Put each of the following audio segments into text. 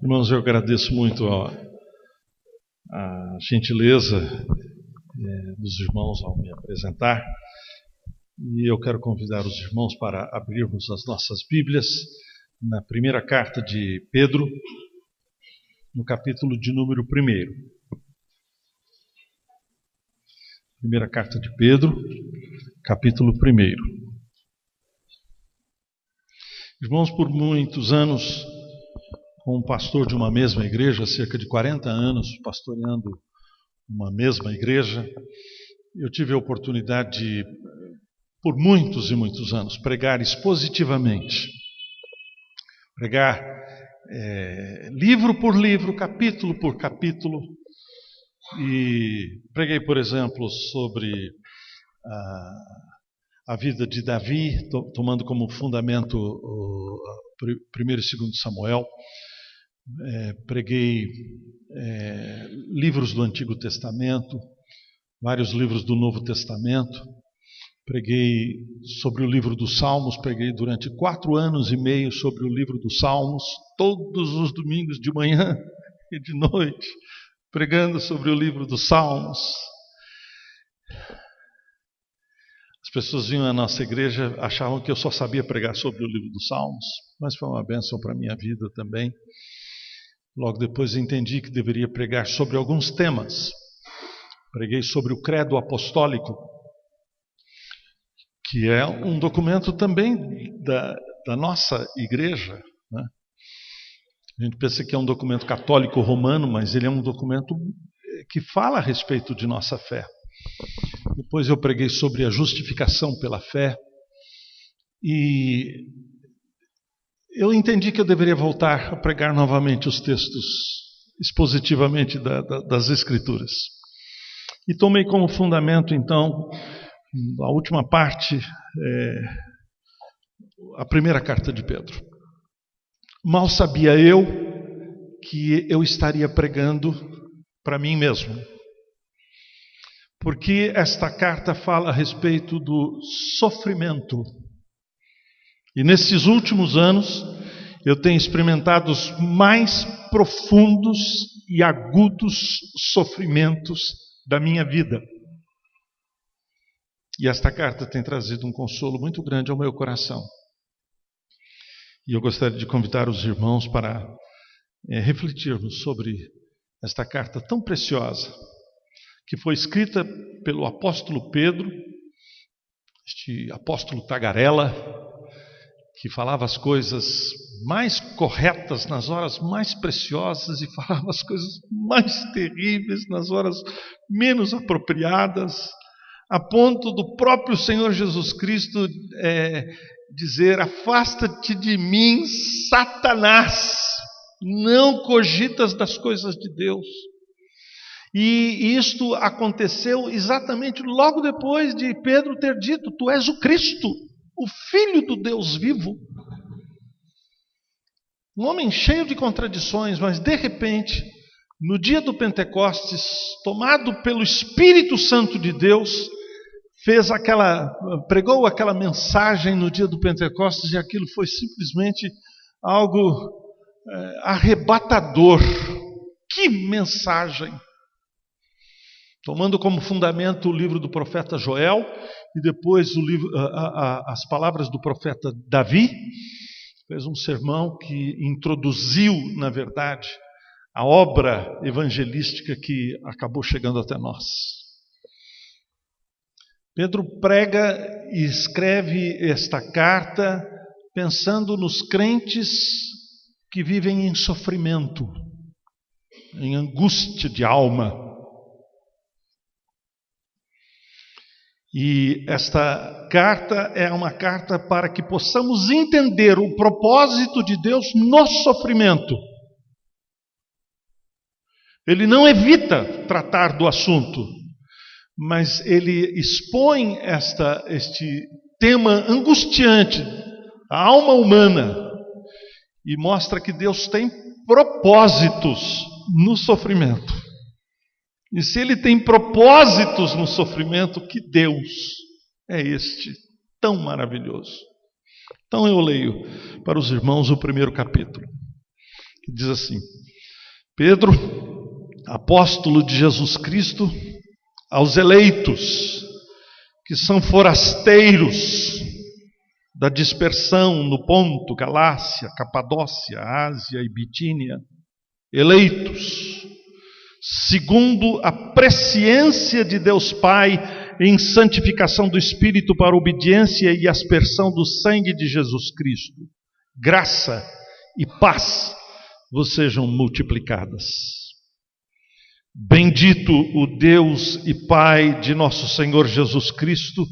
Irmãos, eu agradeço muito a gentileza dos irmãos ao me apresentar, e eu quero convidar os irmãos para abrirmos as nossas Bíblias na primeira carta de Pedro, no capítulo de número 1. Primeira carta de Pedro, capítulo 1. Irmãos, por muitos anos, como pastor de uma mesma igreja, cerca de 40 anos pastoreando uma mesma igreja, eu tive a oportunidade de, por muitos e muitos anos, pregar expositivamente. Pregar livro por livro, capítulo por capítulo. E preguei, por exemplo, sobre a vida de Davi, tomando como fundamento 1 e 2 Samuel. Preguei livros do Antigo Testamento, vários livros do Novo Testamento. Preguei sobre o livro dos Salmos, preguei durante 4 anos e meio sobre o livro dos Salmos, todos os domingos de manhã e de noite, pregando sobre o livro dos Salmos. As pessoas vinham à nossa igreja, achavam que eu só sabia pregar sobre o livro dos Salmos, mas foi uma bênção para a minha vida também. Logo depois entendi que deveria pregar sobre alguns temas. Preguei sobre o Credo Apostólico, que é um documento também da nossa igreja, né? A gente pensa que é um documento católico romano, mas ele é um documento que fala a respeito de nossa fé. Depois eu preguei sobre a justificação pela fé, e eu entendi que eu deveria voltar a pregar novamente os textos expositivamente das Escrituras. E tomei como fundamento, então, a última parte, a primeira carta de Pedro. Mal sabia eu que eu estaria pregando para mim mesmo, porque esta carta fala a respeito do sofrimento. E nesses últimos anos, eu tenho experimentado os mais profundos e agudos sofrimentos da minha vida. E esta carta tem trazido um consolo muito grande ao meu coração. E eu gostaria de convidar os irmãos para refletirmos sobre esta carta tão preciosa, que foi escrita pelo apóstolo Pedro, este apóstolo tagarela, que falava as coisas mais corretas nas horas mais preciosas e falava as coisas mais terríveis nas horas menos apropriadas, a ponto do próprio Senhor Jesus Cristo dizer: afasta-te de mim, Satanás, não cogitas das coisas de Deus. E isto aconteceu exatamente logo depois de Pedro ter dito: tu és o Cristo, o Filho do Deus vivo. Um homem cheio de contradições, mas de repente, no dia do Pentecostes, tomado pelo Espírito Santo de Deus, pregou aquela mensagem no dia do Pentecostes, e aquilo foi simplesmente algo arrebatador. Que mensagem! Tomando como fundamento o livro do profeta Joel e depois as palavras do profeta Davi, fez um sermão que introduziu, na verdade, a obra evangelística que acabou chegando até nós. Pedro prega e escreve esta carta pensando nos crentes que vivem em sofrimento, em angústia de alma. E esta carta é uma carta para que possamos entender o propósito de Deus no sofrimento. Ele não evita tratar do assunto, mas ele expõe este tema angustiante, a alma humana, e mostra que Deus tem propósitos no sofrimento. E se ele tem propósitos no sofrimento, que Deus é este tão maravilhoso? Então eu leio para os irmãos o primeiro capítulo. que diz assim: Pedro, apóstolo de Jesus Cristo, aos eleitos, que são forasteiros da dispersão no Ponto, Galácia, Capadócia, Ásia e Bitínia, eleitos, segundo a presciência de Deus Pai, em santificação do Espírito para obediência e aspersão do sangue de Jesus Cristo, graça e paz vos sejam multiplicadas. Bendito o Deus e Pai de nosso Senhor Jesus Cristo,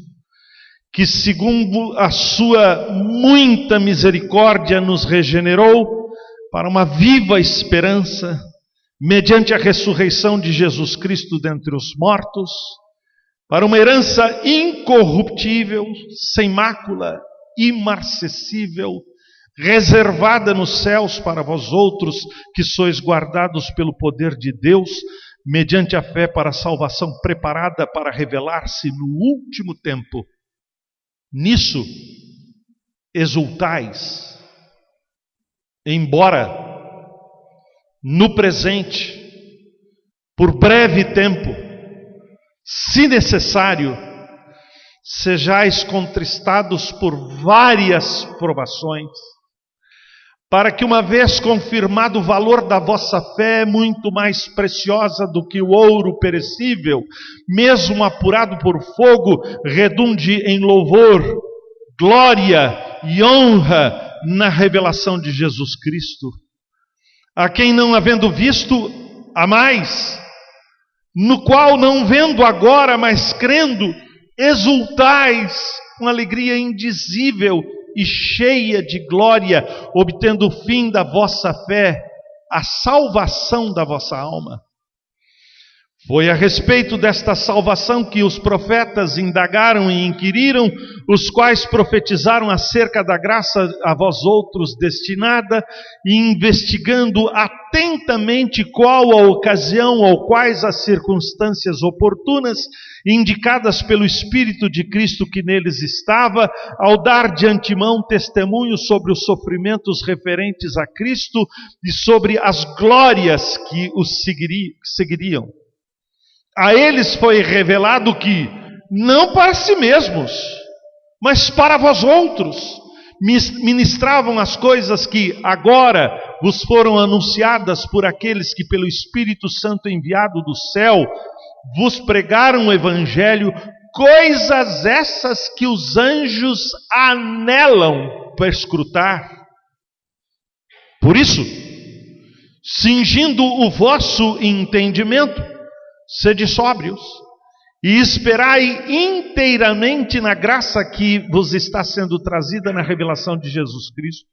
que segundo a sua muita misericórdia nos regenerou para uma viva esperança, mediante a ressurreição de Jesus Cristo dentre os mortos, para uma herança incorruptível, sem mácula, imarcessível, reservada nos céus para vós outros, que sois guardados pelo poder de Deus, mediante a fé para a salvação preparada para revelar-se no último tempo. Nisso exultais, embora no presente, por breve tempo, se necessário, sejais contristados por várias provações, para que, uma vez confirmado o valor da vossa fé, muito mais preciosa do que o ouro perecível, mesmo apurado por fogo, redunde em louvor, glória e honra na revelação de Jesus Cristo, a quem, não havendo visto, amais, no qual, não vendo agora, mas crendo, exultais com alegria indizível e cheia de glória, obtendo o fim da vossa fé, a salvação da vossa alma. Foi a respeito desta salvação que os profetas indagaram e inquiriram, os quais profetizaram acerca da graça a vós outros destinada, e investigando atentamente qual a ocasião ou quais as circunstâncias oportunas, indicadas pelo Espírito de Cristo que neles estava, ao dar de antemão testemunho sobre os sofrimentos referentes a Cristo e sobre as glórias que os seguiriam. A eles foi revelado que, não para si mesmos, mas para vós outros, ministravam as coisas que agora vos foram anunciadas por aqueles que, pelo Espírito Santo enviado do céu, vos pregaram o Evangelho, coisas essas que os anjos anelam perscrutar. Por isso, cingindo o vosso entendimento, sede sóbrios e esperai inteiramente na graça que vos está sendo trazida na revelação de Jesus Cristo.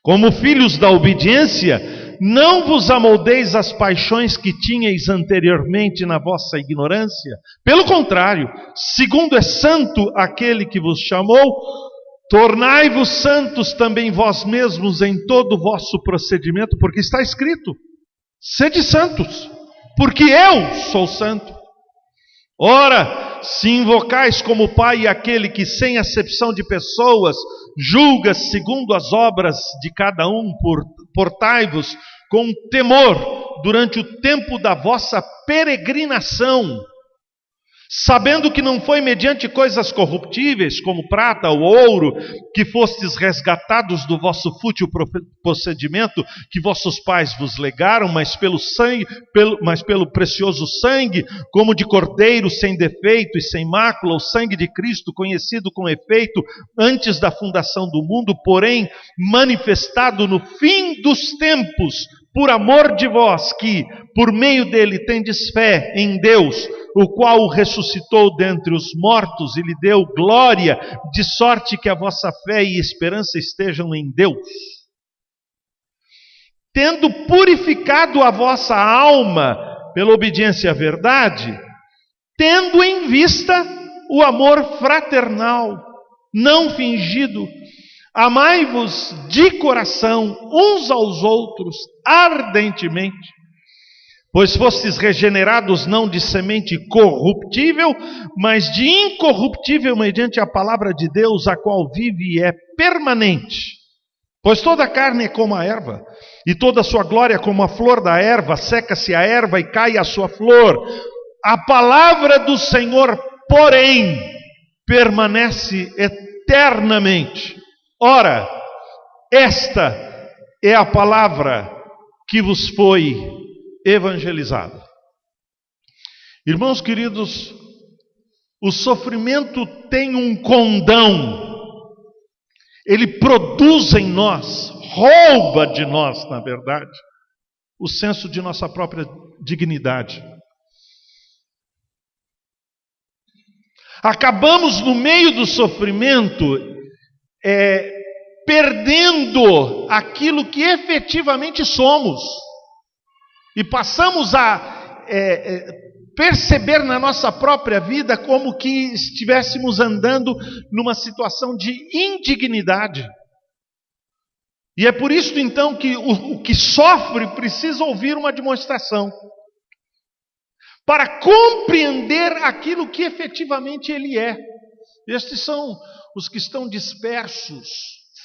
Como filhos da obediência, não vos amoldeis às paixões que tinhais anteriormente na vossa ignorância. Pelo contrário, segundo é santo aquele que vos chamou, tornai-vos santos também vós mesmos em todo o vosso procedimento, porque está escrito: sede santos, porque eu sou santo. Ora, se invocais como Pai aquele que, sem acepção de pessoas, julga segundo as obras de cada um, portai-vos com temor durante o tempo da vossa peregrinação, sabendo que não foi mediante coisas corruptíveis, como prata ou ouro, que fostes resgatados do vosso fútil procedimento que vossos pais vos legaram, mas pelo precioso sangue, como de cordeiro sem defeito e sem mácula, o sangue de Cristo, conhecido com efeito antes da fundação do mundo, porém manifestado no fim dos tempos, por amor de vós, que por meio dele tendes fé em Deus, o qual o ressuscitou dentre os mortos e lhe deu glória, de sorte que a vossa fé e esperança estejam em Deus. Tendo purificado a vossa alma pela obediência à verdade, tendo em vista o amor fraternal, não fingido, amai-vos de coração uns aos outros ardentemente, pois fostes regenerados não de semente corruptível, mas de incorruptível mediante a palavra de Deus, a qual vive e é permanente Pois toda a carne é como a erva, e toda a sua glória como a flor da erva, seca-se a erva e cai a sua flor. A palavra do Senhor, porém, permanece eternamente. Ora, esta é a palavra que vos foi evangelizada. Irmãos queridos, o sofrimento tem um condão. Ele produz em nós, rouba de nós, na verdade, o senso de nossa própria dignidade. Acabamos no meio do sofrimento perdendo aquilo que efetivamente somos. E passamos a perceber na nossa própria vida como que estivéssemos andando numa situação de indignidade. E é por isso então que o que sofre precisa ouvir uma demonstração, para compreender aquilo que efetivamente ele é. Estes são os que estão dispersos,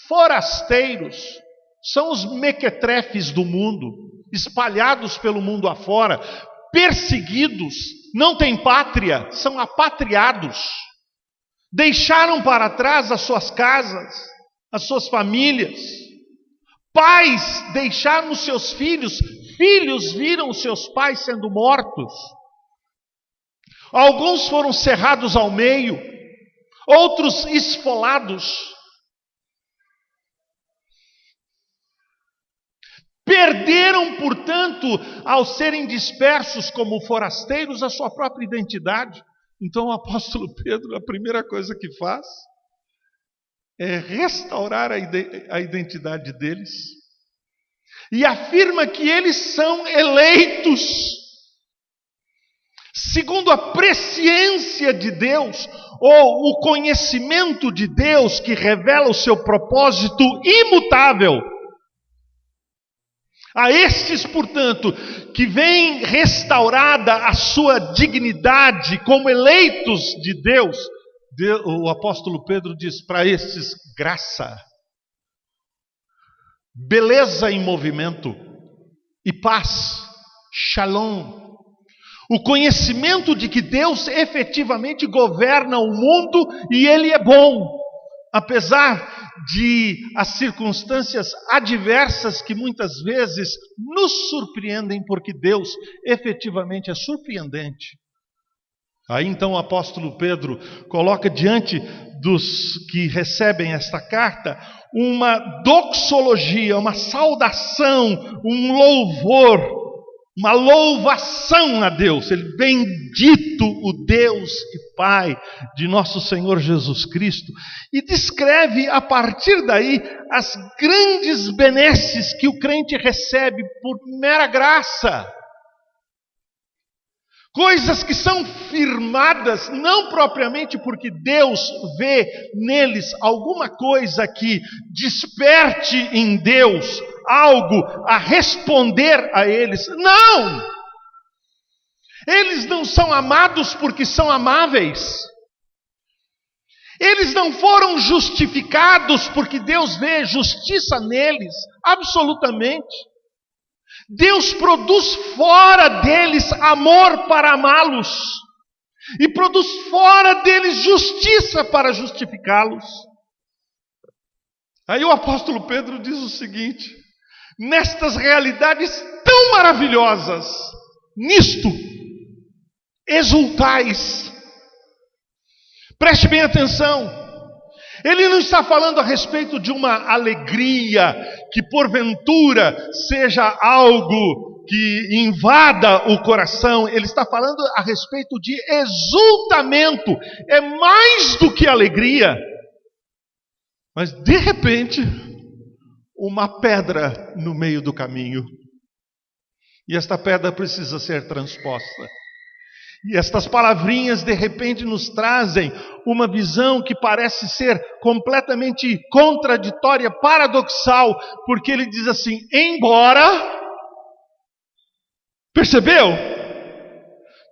forasteiros, são os mequetrefes do mundo, espalhados pelo mundo afora, perseguidos, não têm pátria, são apatriados, deixaram para trás as suas casas, as suas famílias. Pais deixaram os seus filhos, filhos viram os seus pais sendo mortos. Alguns foram cerrados ao meio, outros esfolados. Perderam, portanto, ao serem dispersos como forasteiros, a sua própria identidade. Então o apóstolo Pedro, a primeira coisa que faz é restaurar a identidade deles e afirma que eles são eleitos segundo a presciência de Deus, ou o conhecimento de Deus que revela o seu propósito imutável. A estes, portanto, que vem restaurada a sua dignidade como eleitos de Deus, o apóstolo Pedro diz: para estes, graça, beleza em movimento e paz, shalom. O conhecimento de que Deus efetivamente governa o mundo e Ele é bom, apesar de as circunstâncias adversas que muitas vezes nos surpreendem, porque Deus efetivamente é surpreendente. Aí então o apóstolo Pedro coloca diante dos que recebem esta carta uma doxologia, uma saudação, um louvor, uma louvação a Deus. Ele: bendito o Deus e Pai de nosso Senhor Jesus Cristo. E descreve a partir daí as grandes benesses que o crente recebe por mera graça. Coisas que são firmadas não propriamente porque Deus vê neles alguma coisa que desperte em Deus algo a responder a eles. Não! Eles não são amados porque são amáveis. Eles não foram justificados porque Deus vê justiça neles. Absolutamente. Deus produz fora deles amor para amá-los, e produz fora deles justiça para justificá-los. Aí o apóstolo Pedro diz o seguinte: nestas realidades tão maravilhosas, nisto exultais. Preste bem atenção. Ele não está falando a respeito de uma alegria que porventura seja algo que invada o coração. Ele está falando a respeito de exultamento. É mais do que alegria. Mas de repente, uma pedra no meio do caminho. E esta pedra precisa ser transposta. E estas palavrinhas de repente nos trazem uma visão que parece ser completamente contraditória, paradoxal, porque ele diz assim: embora, percebeu?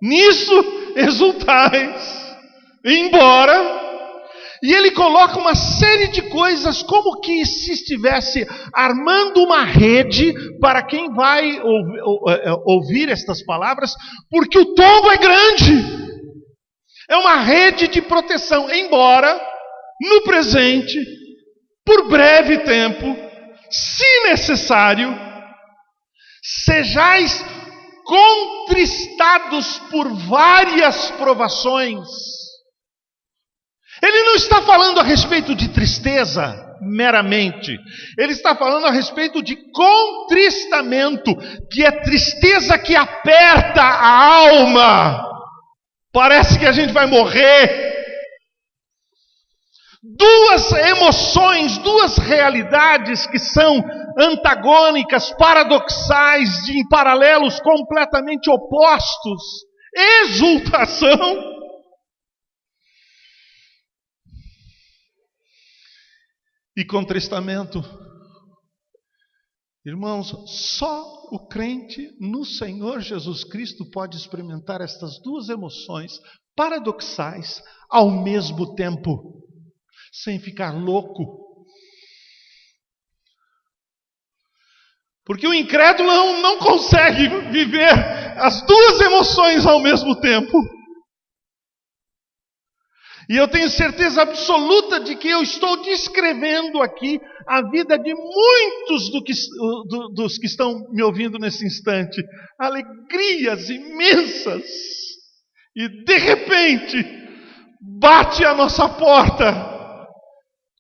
Nisso exultais, embora E ele coloca uma série de coisas como que se estivesse armando uma rede para quem vai ouvir estas palavras, porque o tombo é grande. É uma rede de proteção, embora no presente, por breve tempo, se necessário, sejais contristados por várias provações. Ele não está falando a respeito de tristeza meramente. Ele está falando a respeito de contristamento, que é tristeza que aperta a alma. Parece que a gente vai morrer. Duas emoções, duas realidades que são antagônicas, paradoxais, em paralelos completamente opostos. Exultação e contristamento. Irmãos, só o crente no Senhor Jesus Cristo pode experimentar estas duas emoções paradoxais ao mesmo tempo, sem ficar louco. Porque o incrédulo não consegue viver as duas emoções ao mesmo tempo. E eu tenho certeza absoluta de que eu estou descrevendo aqui a vida de muitos dos que estão me ouvindo nesse instante. Alegrias imensas. E de repente, bate a nossa porta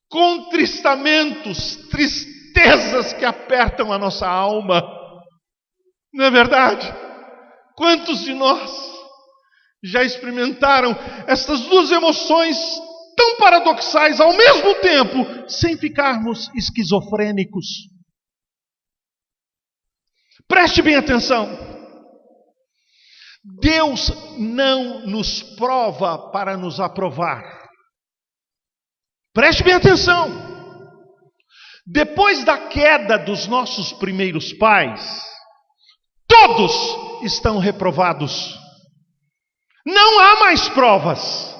contristamentos, tristezas que apertam a nossa alma. Não é verdade? Quantos de nós já experimentaram essas duas emoções tão paradoxais ao mesmo tempo, sem ficarmos esquizofrênicos? Preste bem atenção. Deus não nos prova para nos aprovar. Preste bem atenção. Depois da queda dos nossos primeiros pais, todos estão reprovados. Não há mais provas.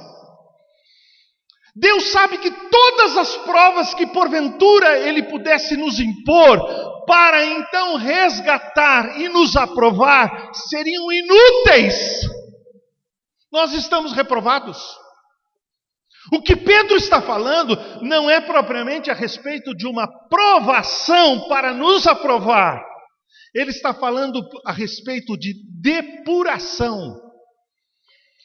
Deus sabe que todas as provas que porventura Ele pudesse nos impor, para então resgatar e nos aprovar, seriam inúteis. Nós estamos reprovados. O que Pedro está falando não é propriamente a respeito de uma provação para nos aprovar. Ele está falando a respeito de depuração.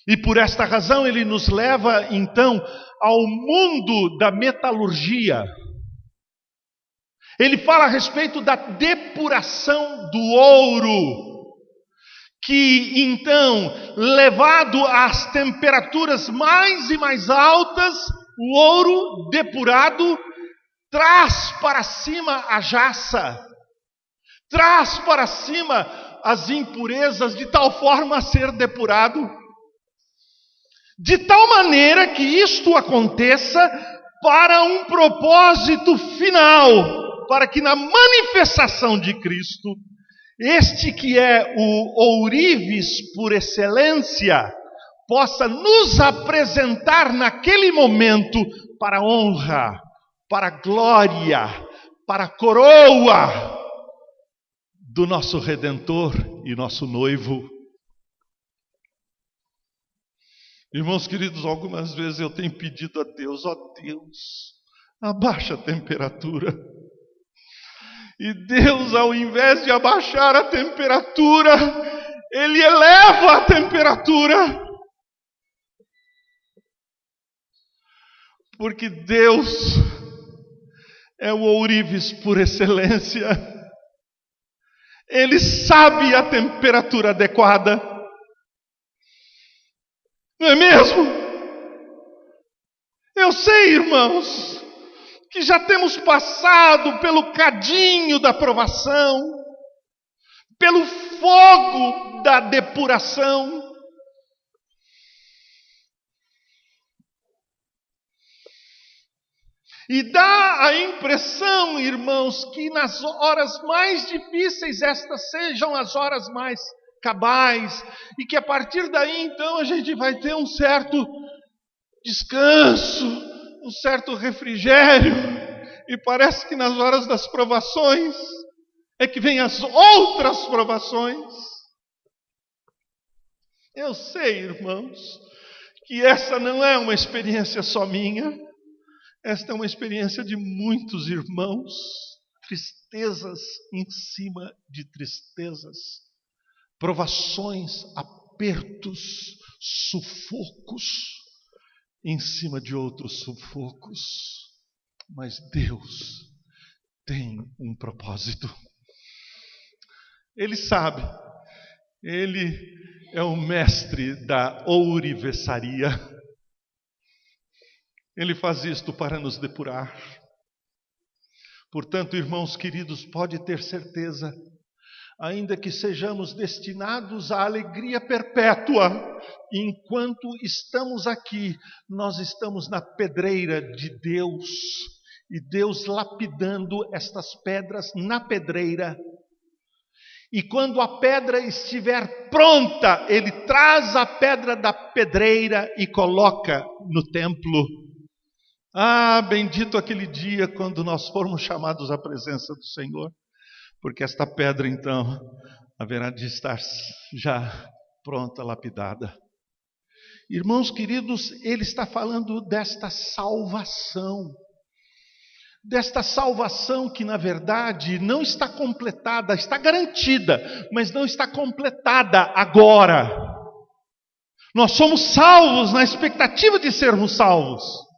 E por esta razão ele nos leva então ao mundo da metalurgia. Ele fala a respeito da depuração do ouro, que então, levado às temperaturas mais e mais altas, o ouro depurado traz para cima a jaça, traz para cima as impurezas, de tal forma a ser depurado. De tal maneira que isto aconteça para um propósito final, para que na manifestação de Cristo, este que é o ourives por excelência, possa nos apresentar naquele momento para a honra, para a glória, para a coroa do nosso Redentor e nosso noivo. Irmãos queridos, algumas vezes eu tenho pedido a Deus, ó Deus, abaixa a temperatura. E Deus, ao invés de abaixar a temperatura, Ele eleva a temperatura. Porque Deus é o ourives por excelência. Ele sabe a temperatura adequada. Não é mesmo? Eu sei, irmãos, que já temos passado pelo cadinho da provação, pelo fogo da depuração. E dá a impressão, irmãos, que nas horas mais difíceis estas sejam as horas mais cabais, e que a partir daí então a gente vai ter um certo descanso, um certo refrigério, e parece que nas horas das provações é que vem as outras provações. Eu sei, irmãos, que essa não é uma experiência só minha, esta é uma experiência de muitos irmãos, tristezas em cima de tristezas, provações, apertos, sufocos em cima de outros sufocos, mas Deus tem um propósito. Ele sabe, Ele é o mestre da ourivesaria. Ele faz isto para nos depurar. Portanto, irmãos queridos, pode ter certeza, ainda que sejamos destinados à alegria perpétua, enquanto estamos aqui, nós estamos na pedreira de Deus, e Deus lapidando estas pedras na pedreira. E quando a pedra estiver pronta, Ele traz a pedra da pedreira e coloca no templo. Ah, bendito aquele dia quando nós formos chamados à presença do Senhor, porque esta pedra então haverá de estar já pronta, lapidada. Irmãos queridos, Ele está falando desta salvação que na verdade não está completada, está garantida, mas não está completada agora. Nós somos salvos na expectativa de sermos salvos.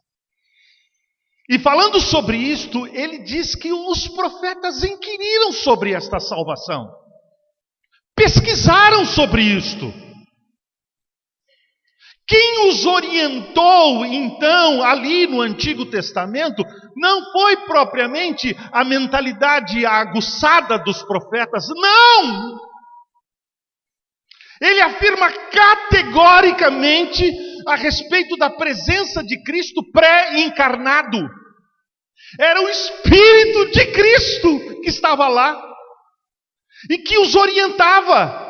E falando sobre isto, ele diz que os profetas inquiriram sobre esta salvação, pesquisaram sobre isto. Quem os orientou, então, ali no Antigo Testamento, não foi propriamente a mentalidade aguçada dos profetas, não! Ele afirma categoricamente a respeito da presença de Cristo pré-encarnado. Era o Espírito de Cristo que estava lá e que os orientava.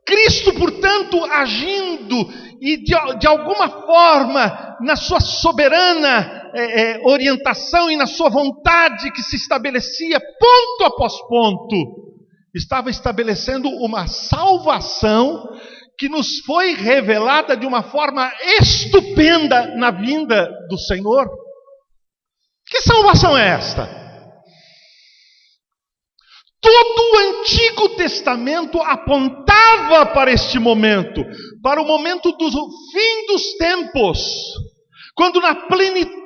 Cristo, portanto, agindo e de alguma forma na sua soberana orientação e na sua vontade que se estabelecia ponto após ponto, estava estabelecendo uma salvação que nos foi revelada de uma forma estupenda na vinda do Senhor. Que salvação é esta? Todo o Antigo Testamento apontava para este momento, para o momento do fim dos tempos, quando na plenitude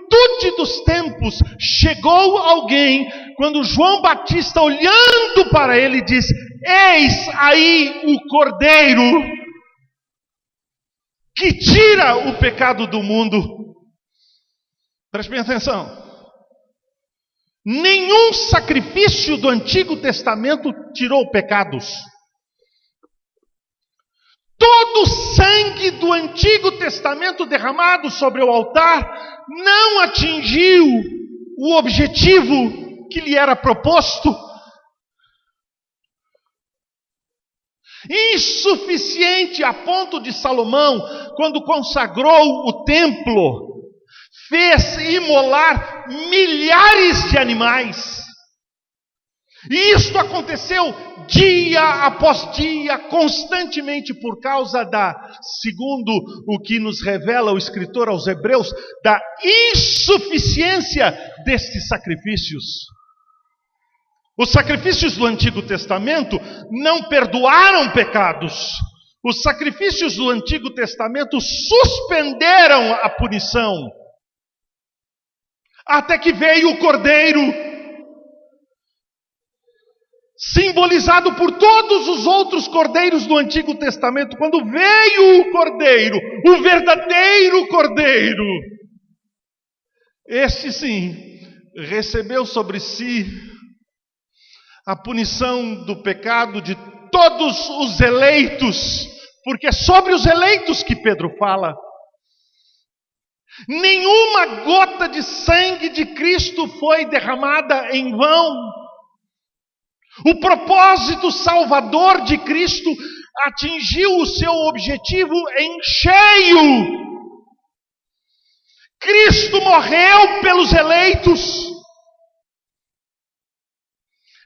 dos tempos chegou alguém, quando João Batista, olhando para ele, diz: eis aí o Cordeiro que tira o pecado do mundo. Preste bem atenção. Nenhum sacrifício do Antigo Testamento tirou pecados. Todo o sangue do Antigo Testamento derramado sobre o altar não atingiu o objetivo que lhe era proposto. Insuficiente a ponto de Salomão, quando consagrou o templo, fez imolar milhares de animais. E isto aconteceu dia após dia, constantemente, por causa segundo o que nos revela o escritor aos Hebreus, da insuficiência destes sacrifícios. Os sacrifícios do Antigo Testamento não perdoaram pecados. Os sacrifícios do Antigo Testamento suspenderam a punição. Até que veio o Cordeiro, simbolizado por todos os outros cordeiros do Antigo Testamento. Quando veio o Cordeiro, o verdadeiro Cordeiro, este sim, recebeu sobre si a punição do pecado de todos os eleitos, porque é sobre os eleitos que Pedro fala. Nenhuma gota de sangue de Cristo foi derramada em vão. O propósito salvador de Cristo atingiu o seu objetivo em cheio. Cristo morreu pelos eleitos.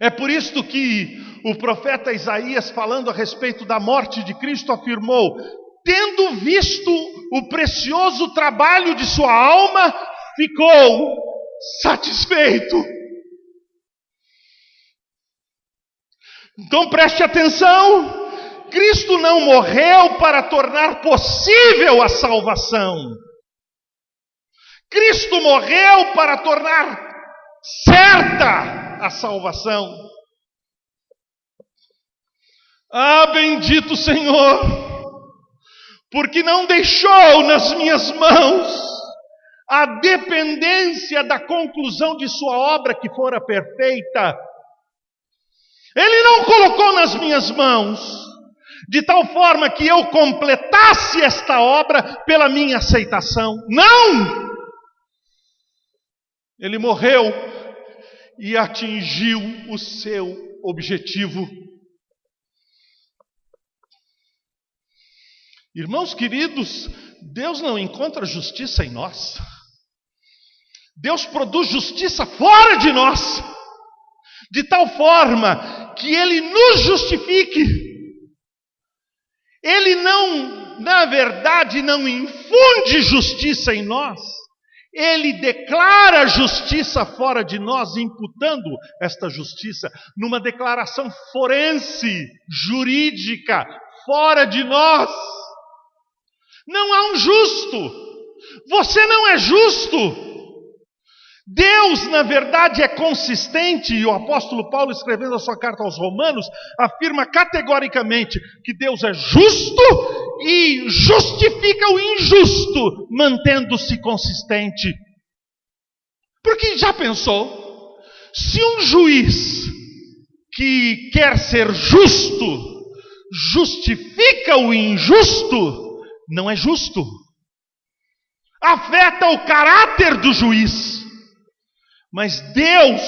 É por isso que o profeta Isaías, falando a respeito da morte de Cristo, afirmou: tendo visto o precioso trabalho de sua alma, ficou satisfeito. Então preste atenção, Cristo não morreu para tornar possível a salvação. Cristo morreu para tornar certa a salvação. Ah, bendito Senhor, porque não deixou nas minhas mãos a dependência da conclusão de sua obra que fora perfeita. Ele não colocou nas minhas mãos de tal forma que eu completasse esta obra pela minha aceitação. Não! Ele morreu e atingiu o seu objetivo. Irmãos queridos, Deus não encontra justiça em nós. Deus produz justiça fora de nós, de tal forma que Ele nos justifique. Ele não, na verdade, não infunde justiça em nós. Ele declara justiça fora de nós, imputando esta justiça numa declaração forense, jurídica, fora de nós. Não há um justo. Você não é justo. Deus, na verdade, é consistente, e o apóstolo Paulo, escrevendo a sua carta aos Romanos, afirma categoricamente que Deus é justo e justifica o injusto, mantendo-se consistente. Porque já pensou, se um juiz que quer ser justo, justifica o injusto, não é justo. Afeta o caráter do juiz. Mas Deus,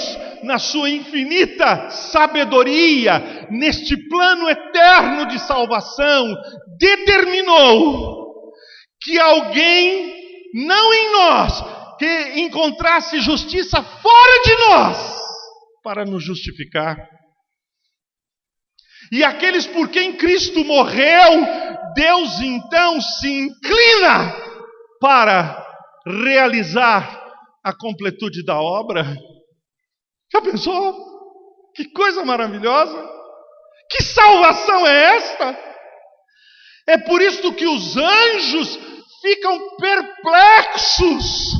na sua infinita sabedoria, neste plano eterno de salvação, determinou que alguém, não em nós, que encontrasse justiça fora de nós, para nos justificar. E aqueles por quem Cristo morreu, Deus então se inclina para realizar a completude da obra. Já pensou? Que coisa maravilhosa! Que salvação é esta? É por isso que os anjos ficam perplexos.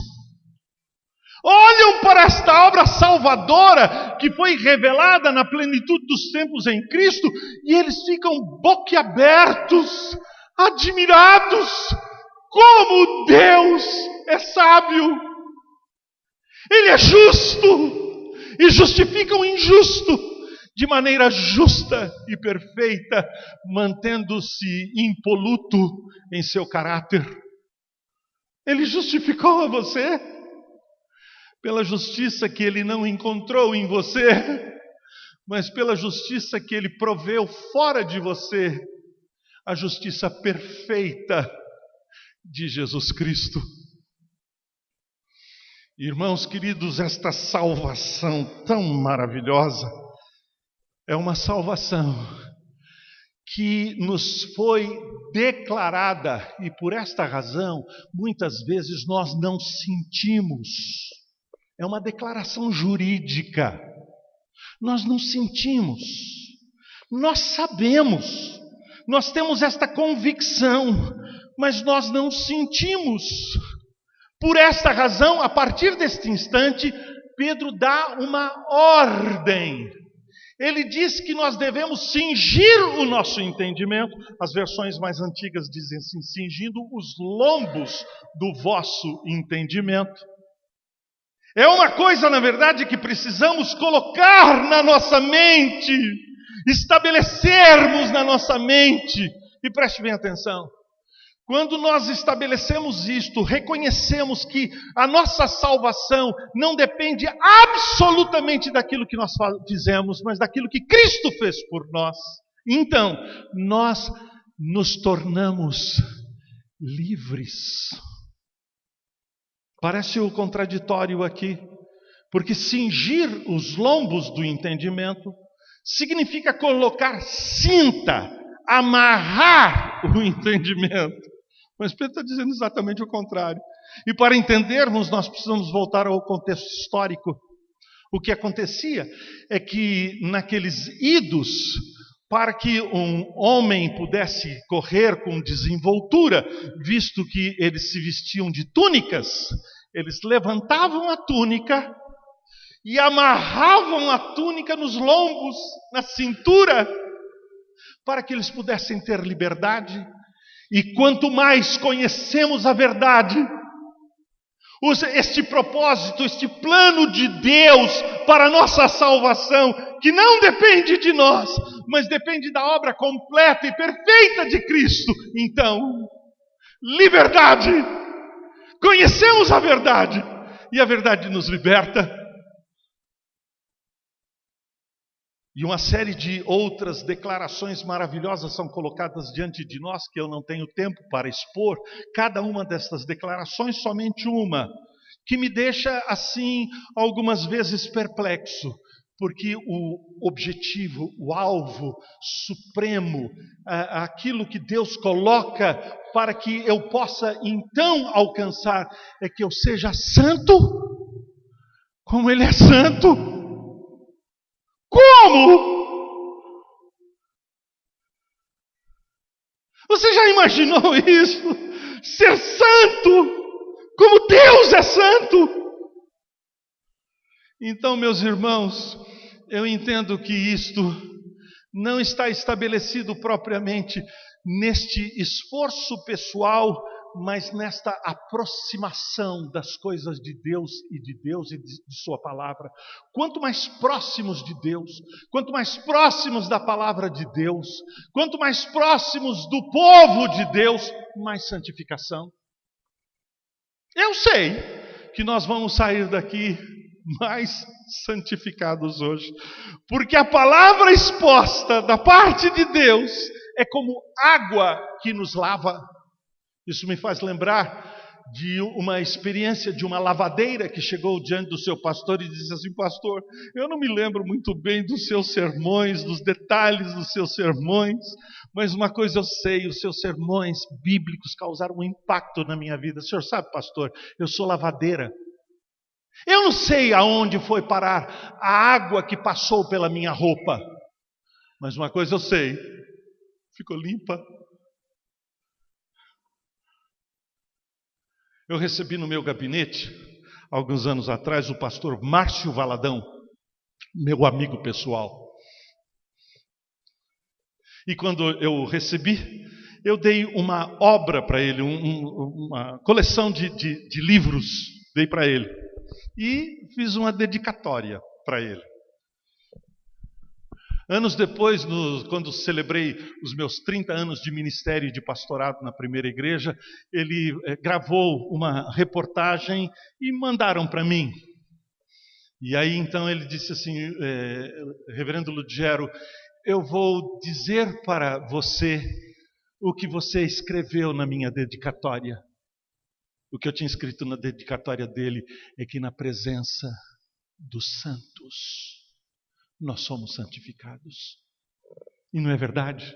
Olham para esta obra salvadora que foi revelada na plenitude dos tempos em Cristo e eles ficam boquiabertos, admirados. Como Deus é sábio! Ele é justo e justifica o injusto de maneira justa e perfeita, mantendo-se impoluto em seu caráter. Ele justificou a você pela justiça que Ele não encontrou em você, mas pela justiça que Ele proveu fora de você, a justiça perfeita de Jesus Cristo. Irmãos queridos, esta salvação tão maravilhosa é uma salvação que nos foi declarada e por esta razão muitas vezes nós não sentimos. É uma declaração jurídica. Nós não sentimos. Nós sabemos. Nós temos esta convicção, mas nós não sentimos. Por esta razão, a partir deste instante, Pedro dá uma ordem. Ele diz que nós devemos cingir o nosso entendimento. As versões mais antigas dizem assim, cingindo os lombos do vosso entendimento. É uma coisa, na verdade, que precisamos colocar na nossa mente, estabelecermos na nossa mente. E preste bem atenção. Quando nós estabelecemos isto, reconhecemos que a nossa salvação não depende absolutamente daquilo que nós fizemos, mas daquilo que Cristo fez por nós. Então, nós nos tornamos livres. Parece o contraditório aqui, porque cingir os lombos do entendimento significa colocar cinta, amarrar o entendimento. Mas Pedro está dizendo exatamente o contrário. E para entendermos, nós precisamos voltar ao contexto histórico. O que acontecia é que naqueles idos, para que um homem pudesse correr com desenvoltura, visto que eles se vestiam de túnicas, eles levantavam a túnica e amarravam a túnica nos lombos, na cintura, para que eles pudessem ter liberdade. E quanto mais conhecemos a verdade, este propósito, este plano de Deus para a nossa salvação, que não depende de nós, mas depende da obra completa e perfeita de Cristo. Então, liberdade. Conhecemos a verdade e a verdade nos liberta. E uma série de outras declarações maravilhosas são colocadas diante de nós, que eu não tenho tempo para expor. Cada uma dessas declarações, somente uma, que me deixa assim, algumas vezes perplexo, porque o objetivo, o alvo supremo, aquilo que Deus coloca para que eu possa então alcançar, é que eu seja santo, como Ele é santo. Como? Você já imaginou isso? Ser santo, como Deus é santo. Então, meus irmãos, eu entendo que isto não está estabelecido propriamente neste esforço pessoal, mas nesta aproximação das coisas de Deus e de sua palavra. Quanto mais próximos de Deus, quanto mais próximos da palavra de Deus, quanto mais próximos do povo de Deus, mais santificação. Eu sei que nós vamos sair daqui mais santificados hoje, porque a palavra exposta da parte de Deus é como água que nos lava. Isso me faz lembrar de uma experiência de uma lavadeira que chegou diante do seu pastor e disse assim: pastor, eu não me lembro muito bem dos seus sermões, dos detalhes dos seus sermões, mas uma coisa eu sei, os seus sermões bíblicos causaram um impacto na minha vida. O senhor sabe, pastor, eu sou lavadeira. Eu não sei aonde foi parar a água que passou pela minha roupa, mas uma coisa eu sei, ficou limpa. Eu recebi no meu gabinete, alguns anos atrás, o pastor Márcio Valadão, meu amigo pessoal. E quando eu recebi, eu dei uma obra para ele, uma coleção de livros, dei para ele. E fiz uma dedicatória para ele. Anos depois, quando celebrei os meus 30 anos de ministério e de pastorado na primeira igreja, ele gravou uma reportagem e mandaram para mim. E aí então ele disse assim: reverendo Lugero, eu vou dizer para você o que você escreveu na minha dedicatória. O que eu tinha escrito na dedicatória dele é que na presença dos santos nós somos santificados. E não é verdade?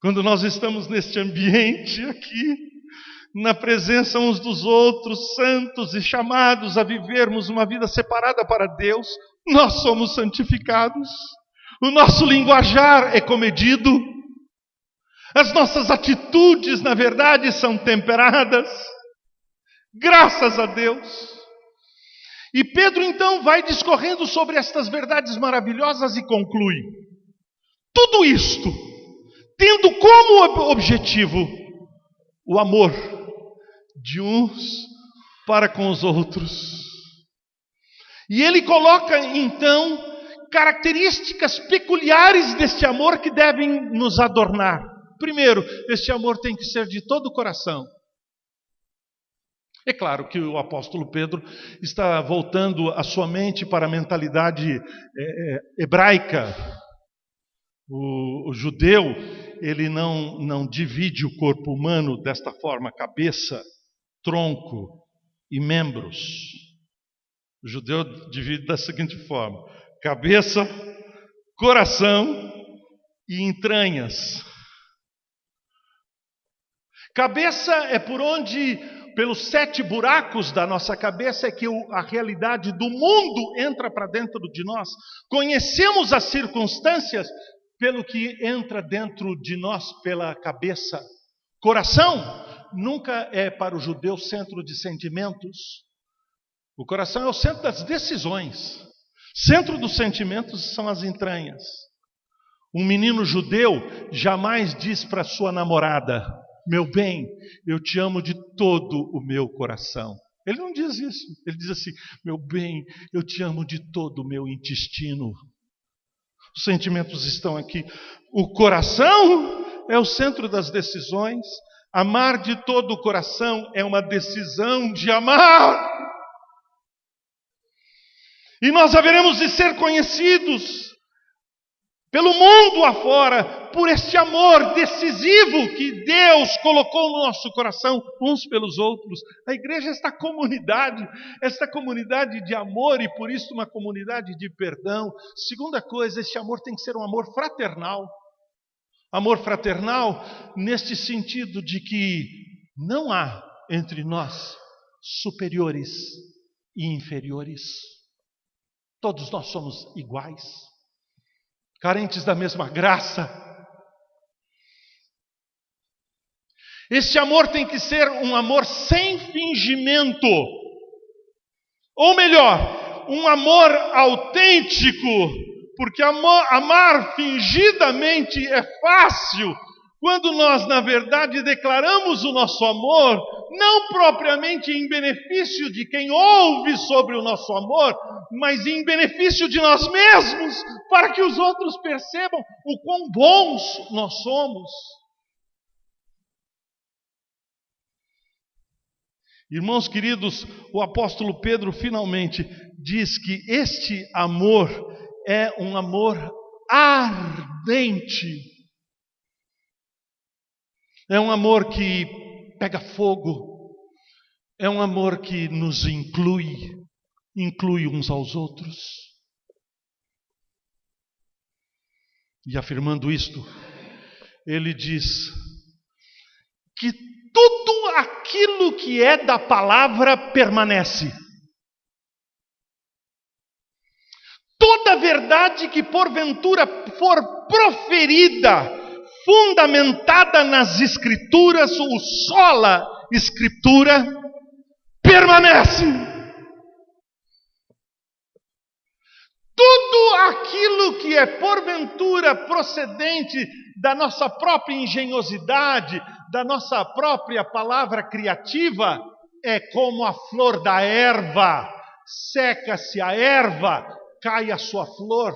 Quando nós estamos neste ambiente aqui, na presença uns dos outros, santos e chamados a vivermos uma vida separada para Deus, nós somos santificados. O nosso linguajar é comedido. As nossas atitudes, na verdade, são temperadas. Graças a Deus. E Pedro então vai discorrendo sobre estas verdades maravilhosas e conclui: tudo isto tendo como objetivo o amor de uns para com os outros. E ele coloca então características peculiares deste amor que devem nos adornar. Primeiro, este amor tem que ser de todo o coração. É claro que o apóstolo Pedro está voltando a sua mente para a mentalidade hebraica. O judeu, ele não divide o corpo humano desta forma: cabeça, tronco e membros. O judeu divide da seguinte forma: cabeça, coração e entranhas. Cabeça é por onde, pelos 7 buracos da nossa cabeça, é que a realidade do mundo entra para dentro de nós. Conhecemos as circunstâncias pelo que entra dentro de nós pela cabeça. Coração nunca é para o judeu centro de sentimentos. O coração é o centro das decisões. Centro dos sentimentos são as entranhas. Um menino judeu jamais diz para sua namorada: meu bem, eu te amo de todo o meu coração. Ele não diz isso. Ele diz assim: meu bem, eu te amo de todo o meu intestino. Os sentimentos estão aqui. O coração é o centro das decisões. Amar de todo o coração é uma decisão de amar. E nós haveremos de ser conhecidos pelo mundo afora por este amor decisivo que Deus colocou no nosso coração uns pelos outros. A igreja é esta comunidade de amor e por isso uma comunidade de perdão. Segunda coisa, este amor tem que ser um amor fraternal. Amor fraternal neste sentido de que não há entre nós superiores e inferiores. Todos nós somos iguais, carentes da mesma graça. Este amor tem que ser um amor sem fingimento. Ou melhor, um amor autêntico. Porque amar fingidamente é fácil, quando nós, na verdade, declaramos o nosso amor, não propriamente em benefício de quem ouve sobre o nosso amor, mas em benefício de nós mesmos, para que os outros percebam o quão bons nós somos. Irmãos queridos, o apóstolo Pedro finalmente diz que este amor é um amor ardente. É um amor que pega fogo. É um amor que nos inclui uns aos outros. E afirmando isto, ele diz que tudo aquilo que é da palavra permanece. Toda verdade que porventura for proferida, fundamentada nas Escrituras, ou sola Escritura, permanece. Tudo aquilo que é porventura procedente da nossa própria engenhosidade, da nossa própria palavra criativa, é como a flor da erva. Seca-se a erva, cai a sua flor.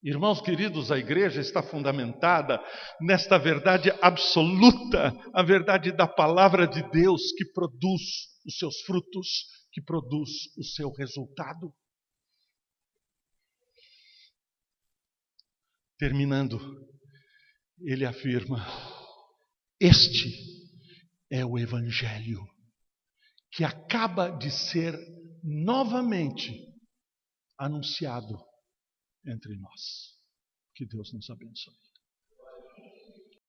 Irmãos queridos, a igreja está fundamentada nesta verdade absoluta, a verdade da palavra de Deus que produz os seus frutos, que produz o seu resultado. Terminando, ele afirma: este é o Evangelho que acaba de ser novamente anunciado entre nós. Que Deus nos abençoe.